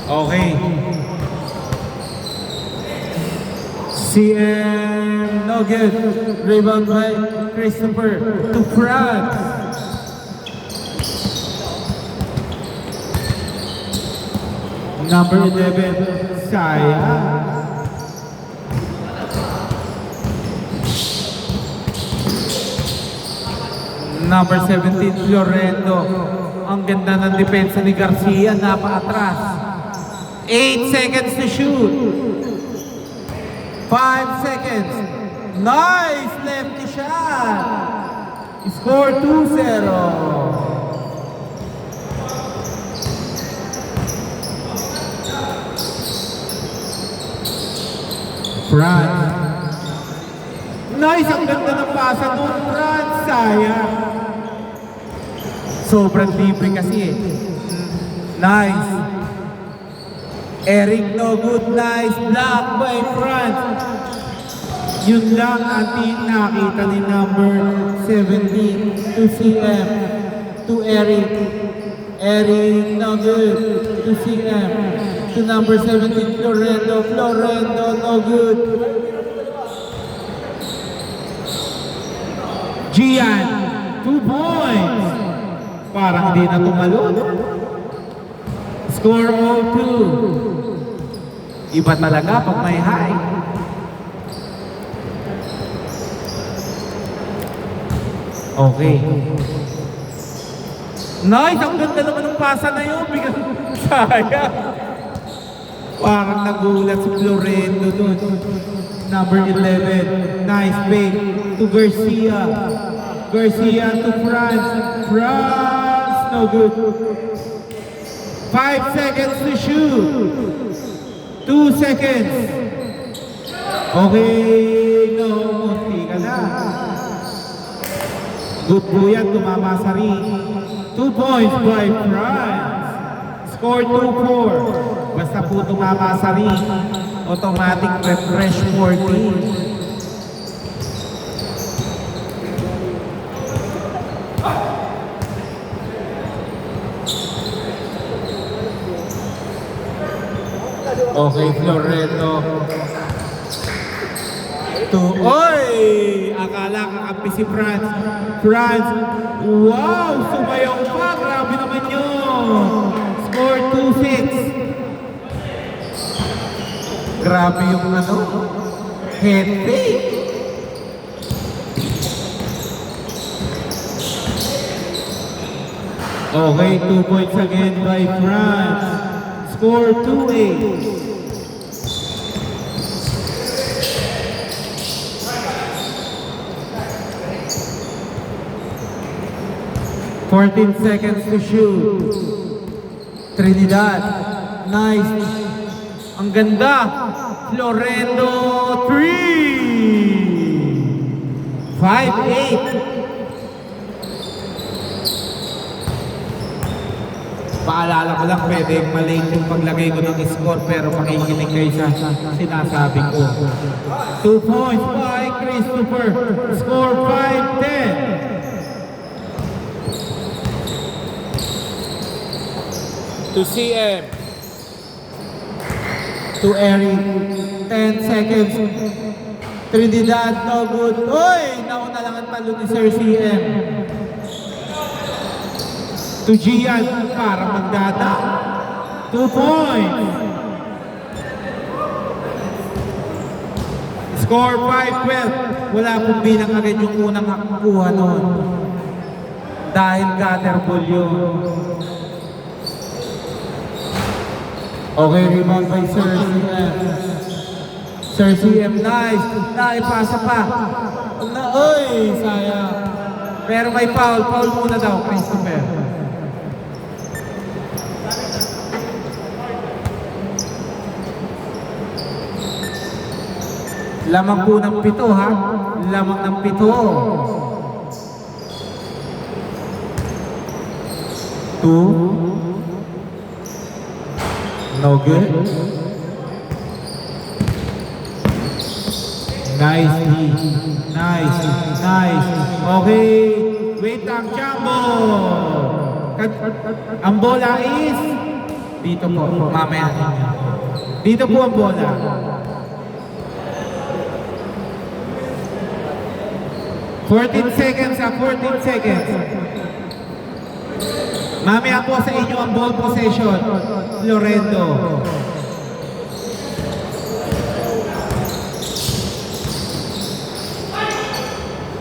Okay. CM, no good. Rebound by Christopher to France. Number 11, Saya. Number 17, Florendo. Ang ganda ng depensa ni Garcia, napaatras. 8 seconds to shoot. 5 seconds. Nice lefty shot. Score 2-0. France. Nice, ang ganda ng pasa doon. France, sayang. Sobrang libre kasi eh. Nice. Eric, no good. Nice block by France. Yun lang ang nakita ni number 17 to CM to Eric. Eric, no good. To CM to number 17, Florendo. Florendo, no good. Gian, 2 points. Parang hindi na tumalon. Score 0-2. Iba talaga pag may high. Okay. Nice! Ang ganda naman ng pasa na yun. Sayang. Parang nagulat si Florendo doon. Number 11. Nice fake to Garcia. Garcia to France. France! No good. 5 seconds to shoot. 2 seconds. Okay. No, munti ka na. Good po yan. Tumama sa ring. 2 points by France. Score 2-4. Basta po tumama sa ring. Automatic refresh 14. Okay, Florendo. Oy! Akala kakampi si France. France. Wow! Sumayaw pa. Grabe naman yun. Score 2-6. Grabe yung head fake. Okay, 2 points again by France. Score 2-8. 14 seconds to shoot. Trinidad. Nice. Ang ganda. Florendo 3. 5-8. Paalala ko lang, pwede malate yung paglagay ko ng score pero makikinig kayo sa sinasabi ko. 2 points by Christopher. Score 5-10. To CM. To Eric. 10 seconds. Trinidad, no good. Uy! Nauna lang ang talo ni Sir CM. To Gian, para magdada. 2 points. Score 5-12. Wala pong bilang agad yung unang nakukuha noon. Dahil gutter ball yun. Okay, rebound by Sir CM. Sir CM, nice. Naipasa pa. Uy, sayang. Pero may foul. Foul muna daw, Christopher. Lamang po ng 7, ha? Lamang ng 7. 2. No good. Nice. Nice. Nice. Okay. Wait lang, Jumbo. Ang bola is Dito po, mamaya. Dito po ang bola. Fourteen seconds, 14 seconds. Mamaya po sa inyo ang ball possession, Loreto.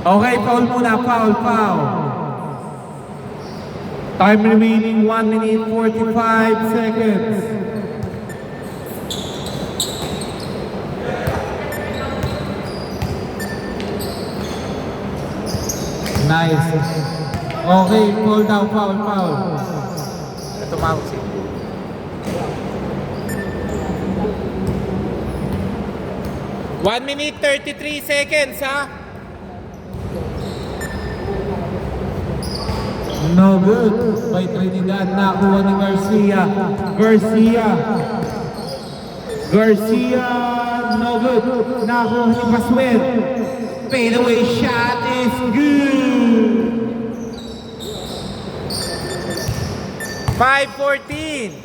Okay, foul muna, foul. Time remaining 1 minute 45 seconds. Nice. Okay, foul down, foul. Tumawag siya. One minute 33 seconds, ha? No good. By Trinidad, nakuha ni Garcia. Garcia, no good. Nakuha ni Paswell. Fadeaway shot is good. 5:14.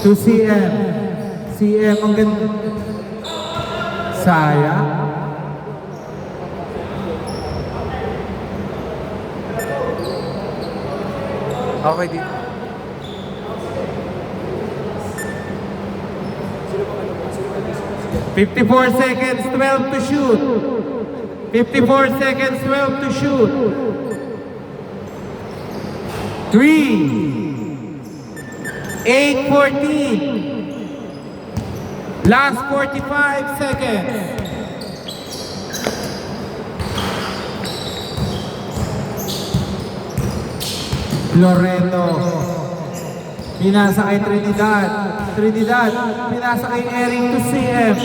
To CM. CM ang ganda. Sayang. Okay, dito. "54 seconds, 12 to shoot. 54 seconds, 12 to shoot. 3, 8:14. Last 45 seconds. Loreto. Pinasa kay Trinidad. Pinasa kay Eric to CM.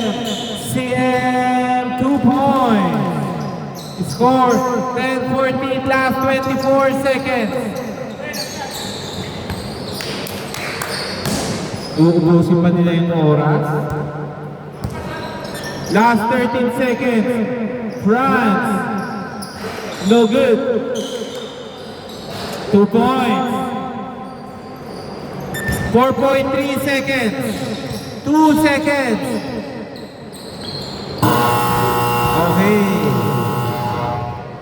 CM, 2 points. Score, 10-14, last 24 seconds. Uubusin pa nila yung oras. Last 13 seconds. France. No good. 2 points. 4.3 seconds. 2 seconds. Okay.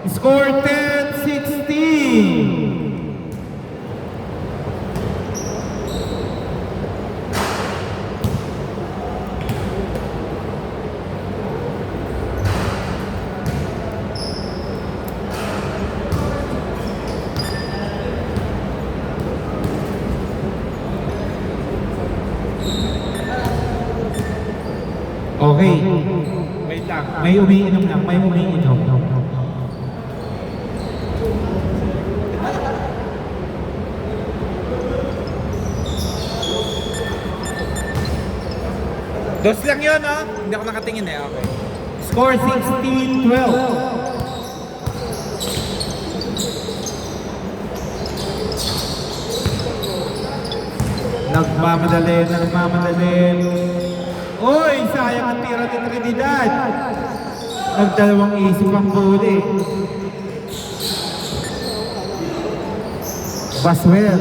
Score 10-16. Okay. Wait lang. May umiinom lang. Dos lang yun, no? Hindi ako nakatingin eh. Okay. Score 16-12. Nagmamadali. Oy, sayang ang tira ni Trinidad. Nagdalawang isip ang huli. Baswell,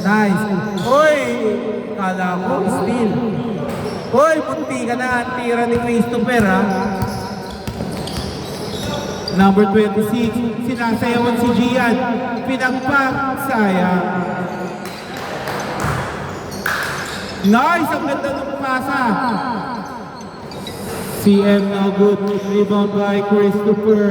nice. Oy, kala ko, steal. Oy, punti ka na ang tira ni Christopher, ha? Number 26, sinasayawan si Gian. Pinagpak, sayang. Nice, ang ganda ng pasa. CM now good. Rebound by Christopher.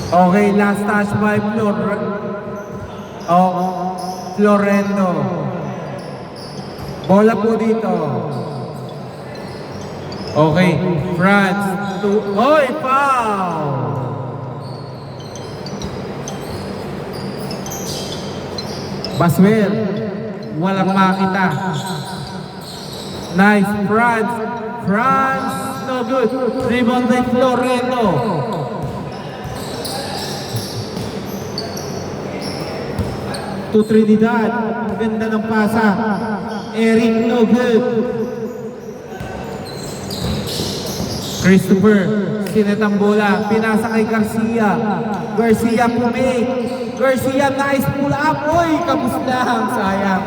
Okay, last touch by Florendo. Bola po dito. Okay, France. Oy, foul! Baswell, walang makita. Nice, France, no good. Rebound by Florendo. To Trinidad, ganda ng pasa. Eric, no good. Christopher, Sinet ang bola. Pinasa kay Garcia. Garcia pumake. Garcia, nice pull up. Uy, kapos lang. Sayang.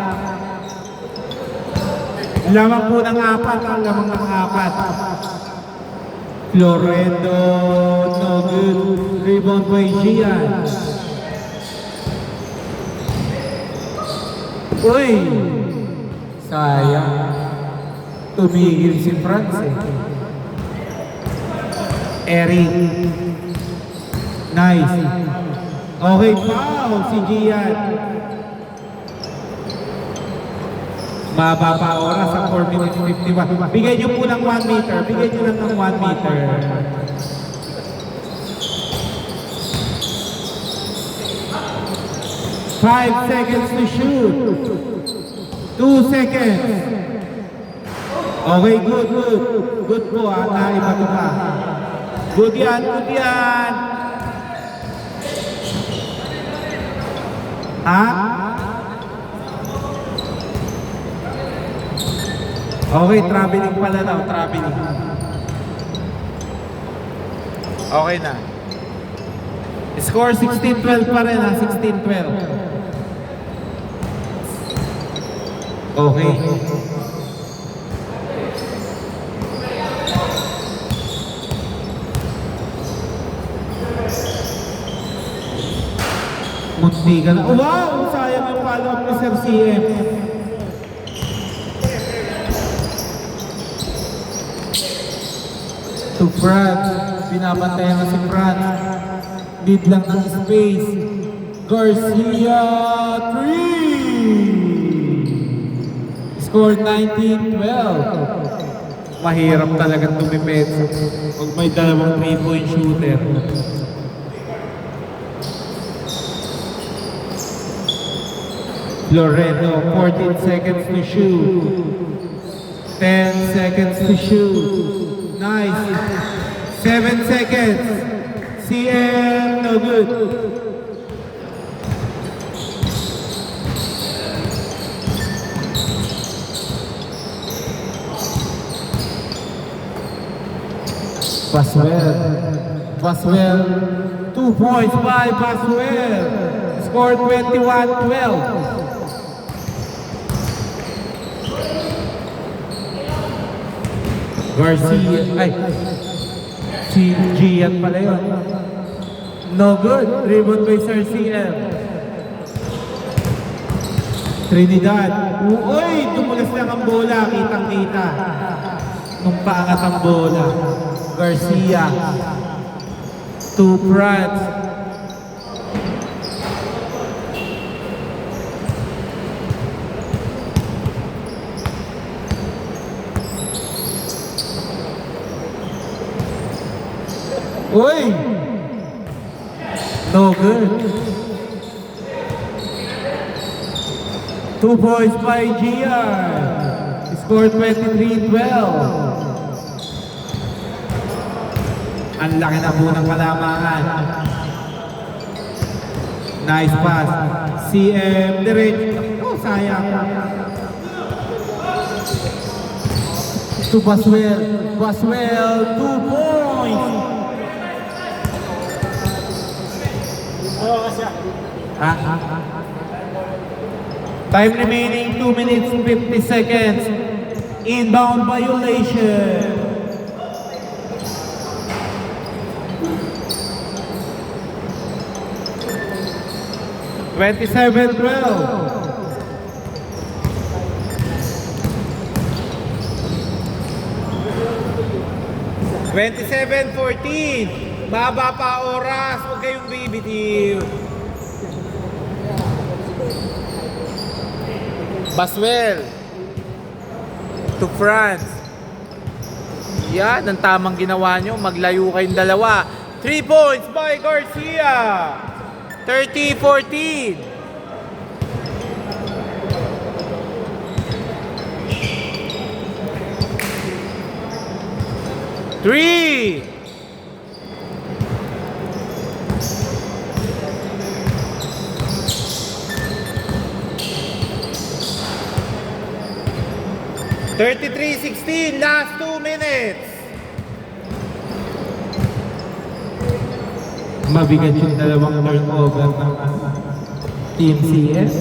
Lamang po ng apat. Ang lamang ng apat. Florendo, no good. Rebound by Gian. Uy! Sayang. Tumigil si Franz eh. Eric. Nice. Okay, foul si Gian. Mababa pa oras sa 4 minutes 51. Bigay nyo po ng 1 meter. Bigay nyo lang ng 1 meter. Five seconds to shoot. 2 seconds. Okay, good. Good po naiba pa. Good yan. Ha? Okay, traveling pala daw, traveling. Okay na. Score 16-12 pa rin ha, 16-12. Okay. Munti ka na. Wow! Sayang yung follow-up ni Sir CM. To Franz. Binabantayan na si Franz. Lead lang ng space. Garcia 3! Score 19-12. Mahirap talaga tumipid pag may dalawang 3-point shooter. Loreto, 14 seconds to shoot. 10 seconds to shoot. Nice. 7 seconds. CM, no good. Baswell. 2 points by Baswell. Score 21-12. Garcia, si Gian pala yun. No good. Rebound by Sir CM. Trinidad. Uy, tumulas lang ang bola. Kitang-kita. Nung paangat ang bola. Garcia. To Franz. Uy! No good. 2 points by GR. Score 23-12. Ang laki na po ng kalamangan. Nice pass. CM diretso. Oh, sayang. To Baswell. 2 points. Time remaining 2 minutes 50 seconds. Inbound violation. $27-12. Baba pa oras, huwag kayong bibitiw. Baswell to Franz. Yan, ang tamang ginawa nyo. Maglayo kayong dalawa. 3 points by Garcia. 30-14. Three. $33-16, last 2 minutes. Mabigat yung dalawang turnover ng Team CS.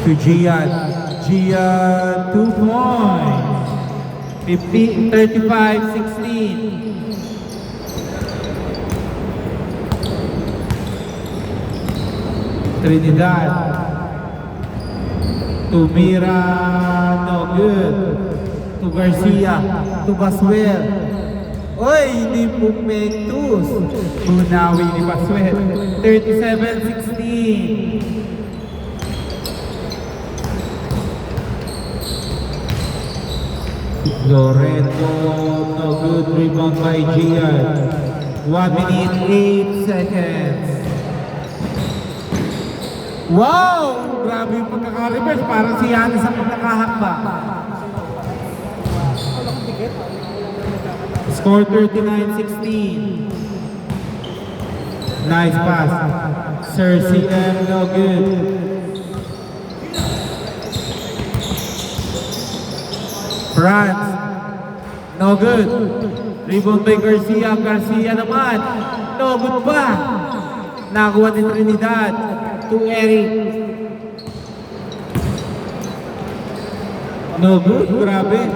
To Gian. Gian, 2 points. 35-16. Trinidad. To Mira, no good. To Garcia. To Baswell. Oy, hindi pumektus. Bunawi ni Baswell. 37-16. Loreto, no good. Rebound by Gian. 1 minute, 8 seconds. Wow! Grabe yung pagkaka-reverse. Parang si Yanis ang pagkakahakba. Score 39-16. Nice pass. Sir CM, no good. France, no good. Rebound by Garcia. Garcia naman. No good pa. Nakuha ni Trinidad. To Eric. No good. Grabe.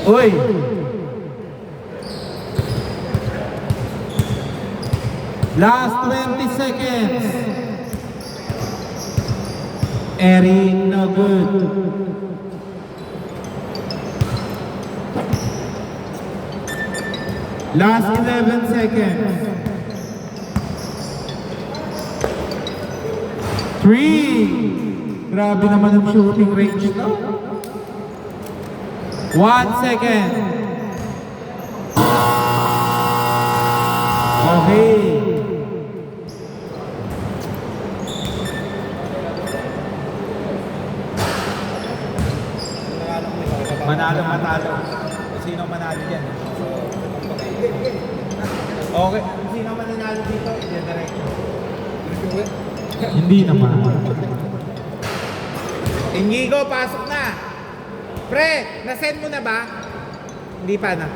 Uy. Last 20 seconds. Eric, no good. Last 11 seconds. 3. Grabe naman ang shooting range, no? 1 second. Okay. Manalo matalo. Sino manalo dyan? Okay. Sino manalo dito? Diretso. Hindi naman. Inigo, pasok na. Pre, nasend mo na ba? Hindi pa na.